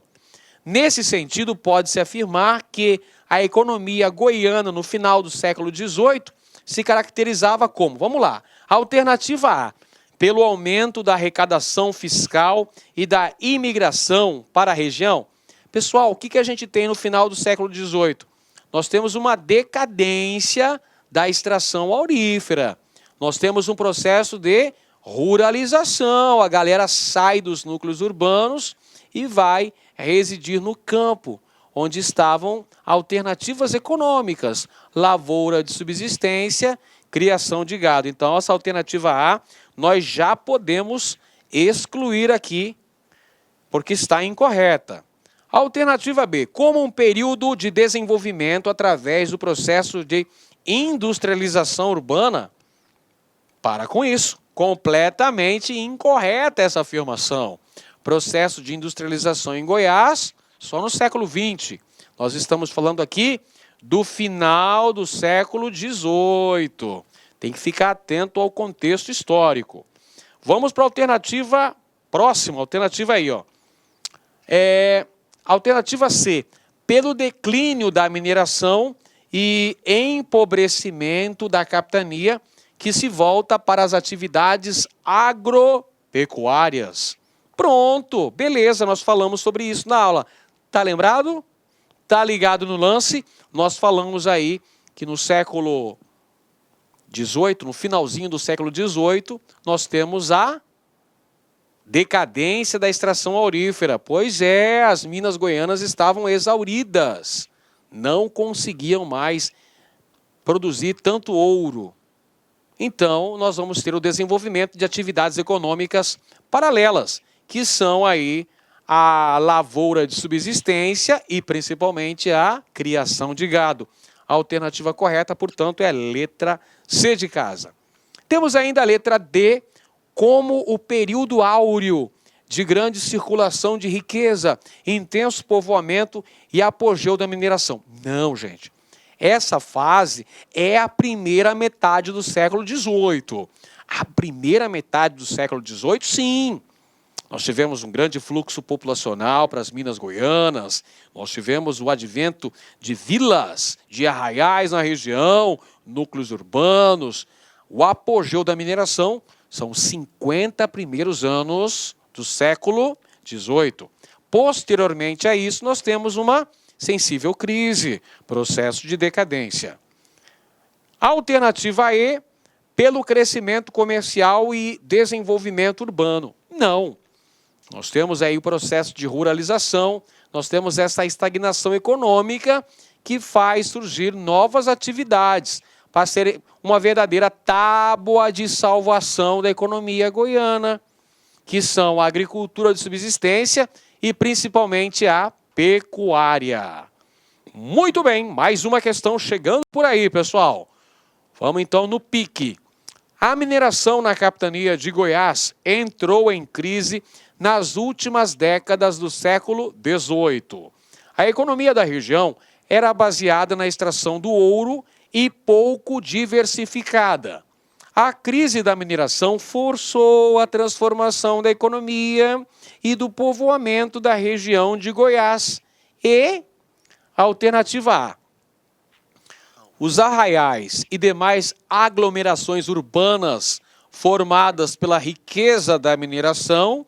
Nesse sentido, pode-se afirmar que a economia goiana no final do século XVIII se caracterizava como, vamos lá, alternativa A, pelo aumento da arrecadação fiscal e da imigração para a região. Pessoal, o que a gente tem no final do século XVIII? Nós temos uma decadência da extração aurífera. Nós temos um processo de ruralização. A galera sai dos núcleos urbanos e vai residir no campo, onde estavam alternativas econômicas, lavoura de subsistência, criação de gado. Então, essa alternativa A, nós já podemos excluir aqui, porque está incorreta. Alternativa B, como um período de desenvolvimento através do processo de industrialização urbana. Para com isso, completamente incorreta essa afirmação. Processo de industrialização em Goiás só no século XX. Nós estamos falando aqui do final do século XVIII. Tem que ficar atento ao contexto histórico. Vamos para a alternativa próxima, alternativa aí, ó. Alternativa C, pelo declínio da mineração e empobrecimento da capitania, que se volta para as atividades agropecuárias. Pronto, beleza, nós falamos sobre isso na aula. Tá lembrado? Tá ligado no lance? Nós falamos aí que no século XVIII, no finalzinho do século XVIII, nós temos a decadência da extração aurífera. Pois é, as minas goianas estavam exauridas. Não conseguiam mais produzir tanto ouro. Então, nós vamos ter o desenvolvimento de atividades econômicas paralelas, que são aí a lavoura de subsistência e principalmente a criação de gado. A alternativa correta, portanto, é a letra C de casa. Temos ainda a letra D, como o período áureo de grande circulação de riqueza, intenso povoamento e apogeu da mineração. Não, gente. Essa fase é a primeira metade do século XVIII. A primeira metade do século XVIII, sim. Nós tivemos um grande fluxo populacional para as minas goianas, nós tivemos o advento de vilas, de arraiais na região, núcleos urbanos. O apogeu da mineração são os 50 primeiros anos do século XVIII. Posteriormente a isso, nós temos uma sensível crise, processo de decadência. Alternativa E, pelo crescimento comercial e desenvolvimento urbano. Não. Nós temos aí o processo de ruralização, nós temos essa estagnação econômica que faz surgir novas atividades para ser uma verdadeira tábua de salvação da economia goiana, que são a agricultura de subsistência e principalmente a pecuária. Muito bem, mais uma questão chegando por aí, pessoal. Vamos então no pique. A mineração na capitania de Goiás entrou em crise nas últimas décadas do século XVIII. A economia da região era baseada na extração do ouro e pouco diversificada. A crise da mineração forçou a transformação da economia e do povoamento da região de Goiás. E, alternativa A, os arraiais e demais aglomerações urbanas formadas pela riqueza da mineração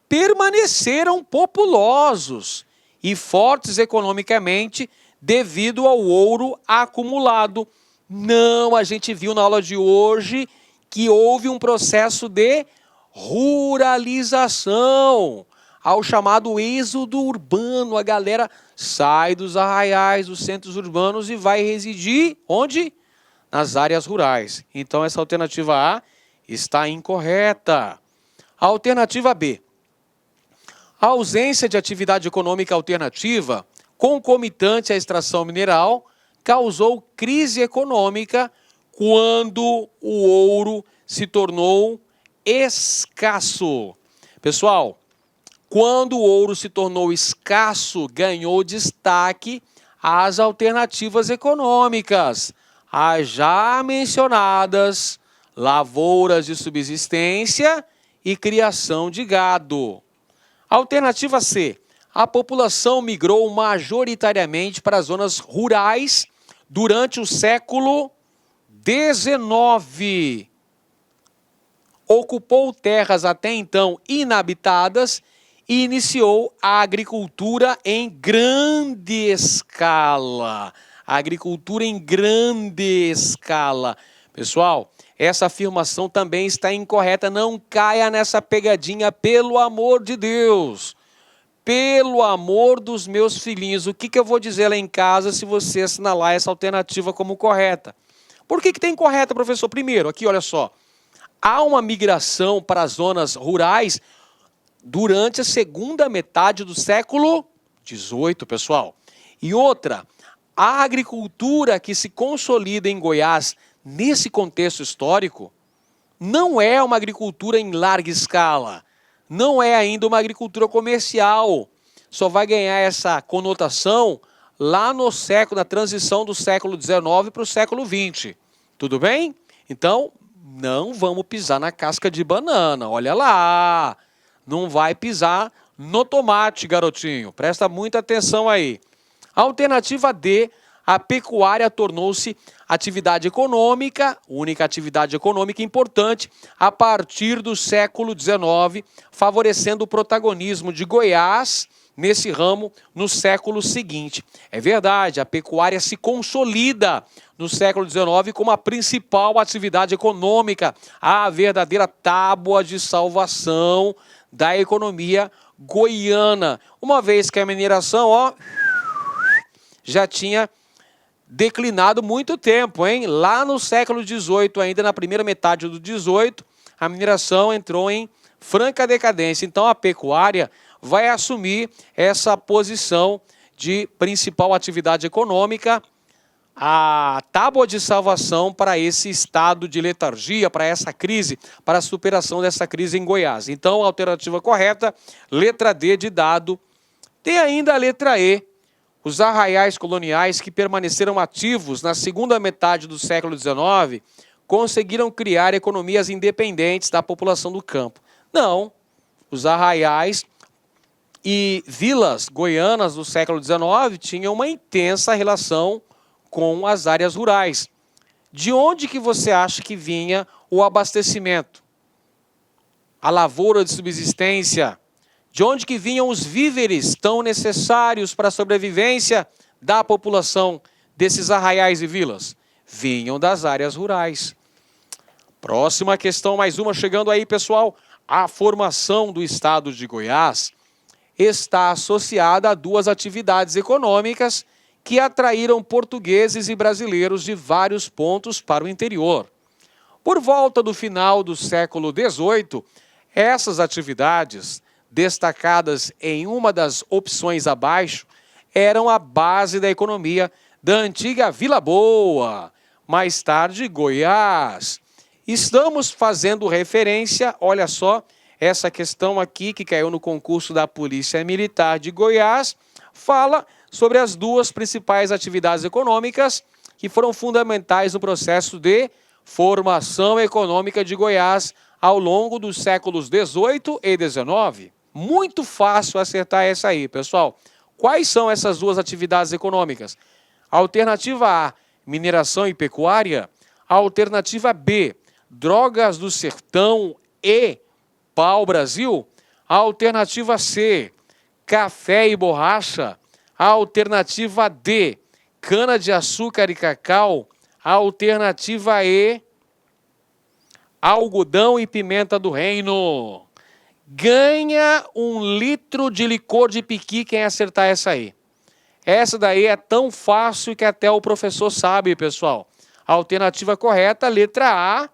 permaneceram populosos e fortes economicamente devido ao ouro acumulado. Não, a gente viu na aula de hoje que houve um processo de ruralização, ao chamado êxodo urbano. A galera sai dos arraiais, dos centros urbanos e vai residir onde? Nas áreas rurais. Então essa alternativa A está incorreta. A alternativa B. A ausência de atividade econômica alternativa, concomitante à extração mineral, causou crise econômica quando o ouro se tornou escasso. Pessoal, quando o ouro se tornou escasso, ganhou destaque as alternativas econômicas, as já mencionadas lavouras de subsistência e criação de gado. Alternativa C. A população migrou majoritariamente para as zonas rurais durante o século XIX. Ocupou terras até então inabitadas e iniciou a agricultura em grande escala. Agricultura em grande escala. Pessoal, essa afirmação também está incorreta. Não caia nessa pegadinha, pelo amor de Deus. Pelo amor dos meus filhinhos. O que eu vou dizer lá em casa se você assinalar essa alternativa como correta? Por que tem correta, professor? Primeiro, aqui olha só. Há uma migração para as zonas rurais durante a segunda metade do século XVIII, pessoal. E outra, a agricultura que se consolida em Goiás nesse contexto histórico não é uma agricultura em larga escala, não é ainda uma agricultura comercial. só vai ganhar essa conotação lá no século, na transição do século XIX para o século XX. Tudo bem? Então, não vamos pisar na casca de banana, olha lá. Não vai pisar no tomate, garotinho. Presta muita atenção aí. Alternativa D, a pecuária tornou-se atividade econômica, única atividade econômica importante, a partir do século XIX, favorecendo o protagonismo de Goiás nesse ramo no século seguinte. É verdade, a pecuária se consolida no século XIX como a principal atividade econômica, a verdadeira tábua de salvação da economia goiana. Uma vez que a mineração, já tinha declinado muito tempo, hein? Lá no século XVIII, ainda na primeira metade do XVIII, a mineração entrou em franca decadência. Então, a pecuária vai assumir essa posição de principal atividade econômica, a tábua de salvação para esse estado de letargia, para essa crise, para a superação dessa crise em Goiás. Então, a alternativa correta, letra D de dado. Tem ainda a letra E, os arraiais coloniais que permaneceram ativos na segunda metade do século XIX conseguiram criar economias independentes da população do campo. Não, os arraiais e vilas goianas do século XIX tinham uma intensa relação com as áreas rurais. De onde que você acha que vinha o abastecimento? A lavoura de subsistência? De onde que vinham os víveres tão necessários para a sobrevivência da população desses arraiais e vilas? Vinham das áreas rurais. Próxima questão, mais uma chegando aí, pessoal. A formação do estado de Goiás está associada a duas atividades econômicas que atraíram portugueses e brasileiros de vários pontos para o interior. Por volta do final do século XVIII, essas atividades, destacadas em uma das opções abaixo, eram a base da economia da antiga Vila Boa, mais tarde Goiás. Estamos fazendo referência, olha só, essa questão aqui que caiu no concurso da Polícia Militar de Goiás, fala sobre as duas principais atividades econômicas que foram fundamentais no processo de formação econômica de Goiás ao longo dos séculos XVIII e XIX. Muito fácil acertar essa aí, pessoal. Quais são essas duas atividades econômicas? Alternativa A, mineração e pecuária. Alternativa B, drogas do sertão e pau-brasil. Alternativa C, café e borracha. Alternativa D, cana-de-açúcar e cacau. Alternativa E, algodão e pimenta do reino. Ganha 1 litro de licor de piqui quem acertar essa aí. Essa daí é tão fácil que até o professor sabe, pessoal. A alternativa correta, letra A,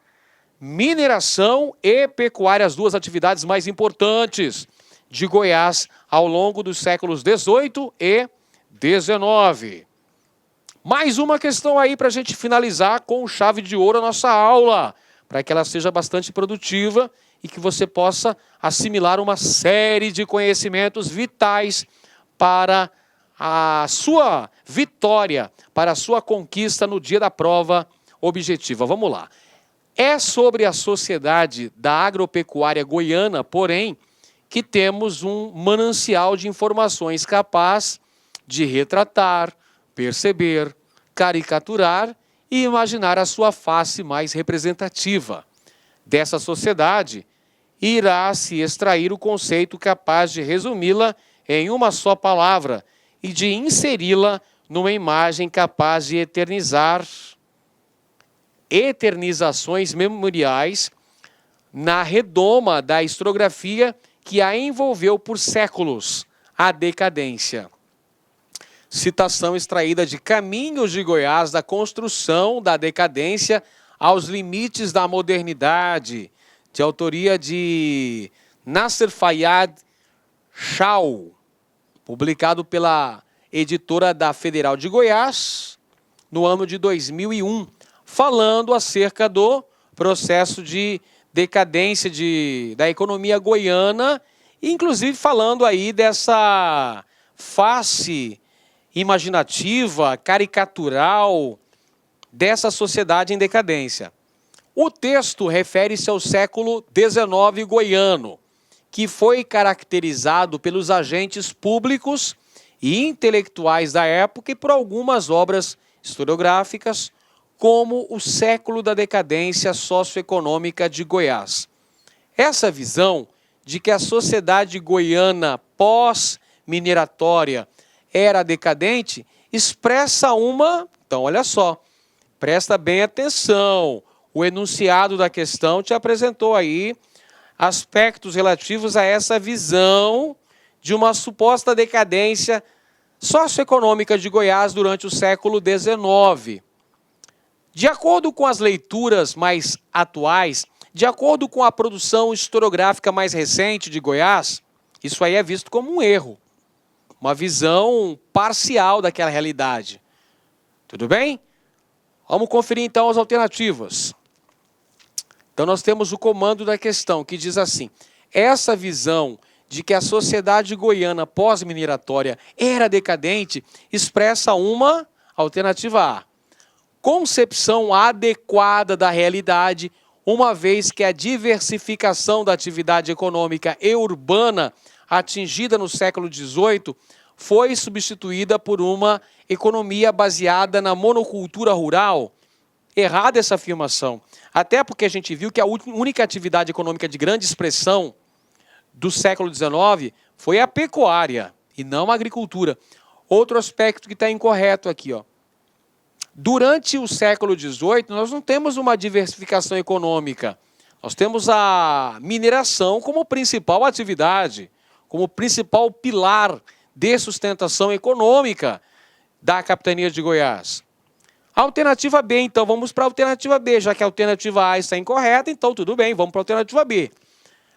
mineração e pecuária, as duas atividades mais importantes de Goiás ao longo dos séculos XVIII e XIX. Mais uma questão aí para a gente finalizar com chave de ouro a nossa aula, para que ela seja bastante produtiva e que você possa assimilar uma série de conhecimentos vitais para a sua vitória, para a sua conquista no dia da prova objetiva. Vamos lá. É sobre a sociedade da agropecuária goiana, porém, que temos um manancial de informações capaz de retratar, perceber, caricaturar e imaginar a sua face mais representativa. Dessa sociedade, irá se extrair o conceito capaz de resumi-la em uma só palavra e de inseri-la numa imagem capaz de eternizações memoriais na redoma da historiografia que a envolveu por séculos, a decadência. Citação extraída de Caminhos de Goiás, da construção da decadência aos limites da modernidade, de autoria de Nasser Fayyad Shaw, publicado pela editora da Federal de Goiás, no ano de 2001, falando acerca do processo de decadência da economia goiana, inclusive falando aí dessa face imaginativa, caricatural dessa sociedade em decadência. O texto refere-se ao século XIX goiano, que foi caracterizado pelos agentes públicos e intelectuais da época e por algumas obras historiográficas, como o século da decadência socioeconômica de Goiás. Essa visão de que a sociedade goiana pós-mineratória era decadente expressa então olha só, presta bem atenção, o enunciado da questão te apresentou aí aspectos relativos a essa visão de uma suposta decadência socioeconômica de Goiás durante o século XIX. De acordo com as leituras mais atuais, de acordo com a produção historiográfica mais recente de Goiás, isso aí é visto como um erro, uma visão parcial daquela realidade. Tudo bem? Vamos conferir então as alternativas. Então nós temos o comando da questão que diz assim: essa visão de que a sociedade goiana pós-mineratória era decadente expressa uma alternativa A. Concepção adequada da realidade, uma vez que a diversificação da atividade econômica e urbana atingida no século XVIII foi substituída por uma economia baseada na monocultura rural. Errada essa afirmação, até porque a gente viu que a única atividade econômica de grande expressão do século XIX foi a pecuária e não a agricultura. Outro aspecto que está incorreto aqui, ó. Durante o século XVIII, nós não temos uma diversificação econômica. Nós temos a mineração como principal atividade, como principal pilar de sustentação econômica da capitania de Goiás. Alternativa B, então vamos para a alternativa B, já que a alternativa A está incorreta, então tudo bem, vamos para a alternativa B.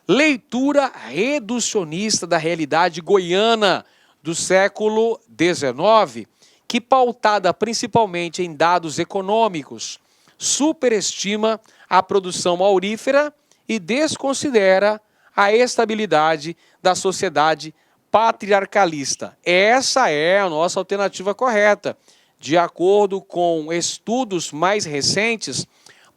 Leitura reducionista da realidade goiana do século XIX, que, pautada principalmente em dados econômicos, superestima a produção aurífera e desconsidera a estabilidade da sociedade patriarcalista. Essa é a nossa alternativa correta. De acordo com estudos mais recentes,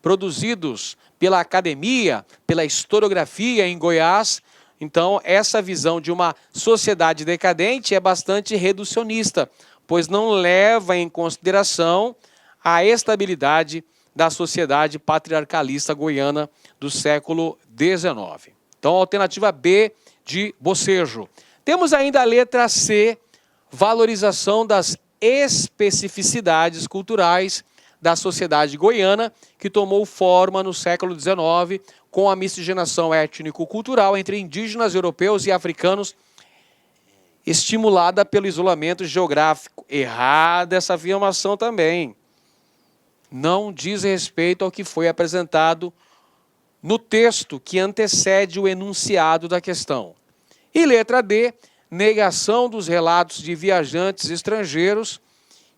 produzidos pela academia, pela historiografia em Goiás, então essa visão de uma sociedade decadente é bastante reducionista, pois não leva em consideração a estabilidade da sociedade patriarcalista goiana do século XIX. Então, a alternativa B de bocejo. Temos ainda a letra C, valorização das especificidades culturais da sociedade goiana, que tomou forma no século XIX com a miscigenação étnico-cultural entre indígenas europeus e africanos, estimulada pelo isolamento geográfico. Errada essa afirmação também. Não diz respeito ao que foi apresentado no texto que antecede o enunciado da questão. E letra D, negação dos relatos de viajantes estrangeiros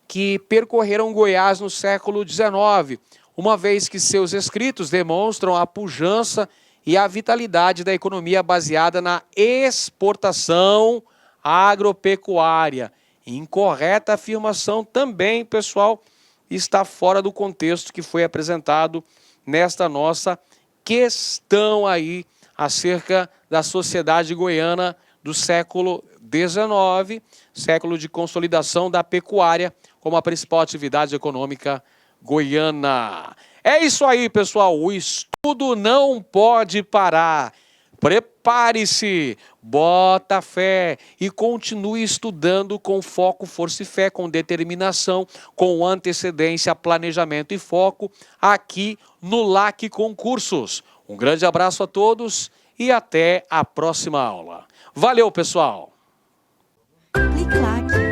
que percorreram Goiás no século XIX, uma vez que seus escritos demonstram a pujança e a vitalidade da economia baseada na exportação agropecuária. Incorreta afirmação também, pessoal, está fora do contexto que foi apresentado nesta nossa questão aí acerca da sociedade goiana do século XIX, século de consolidação da pecuária como a principal atividade econômica goiana. É isso aí, pessoal, o estudo não pode parar. Prepare-se, bota fé e continue estudando com foco, força e fé, com determinação, com antecedência, planejamento e foco aqui no LAC Concursos. Um grande abraço a todos e até a próxima aula. Valeu, pessoal! Clique LAC.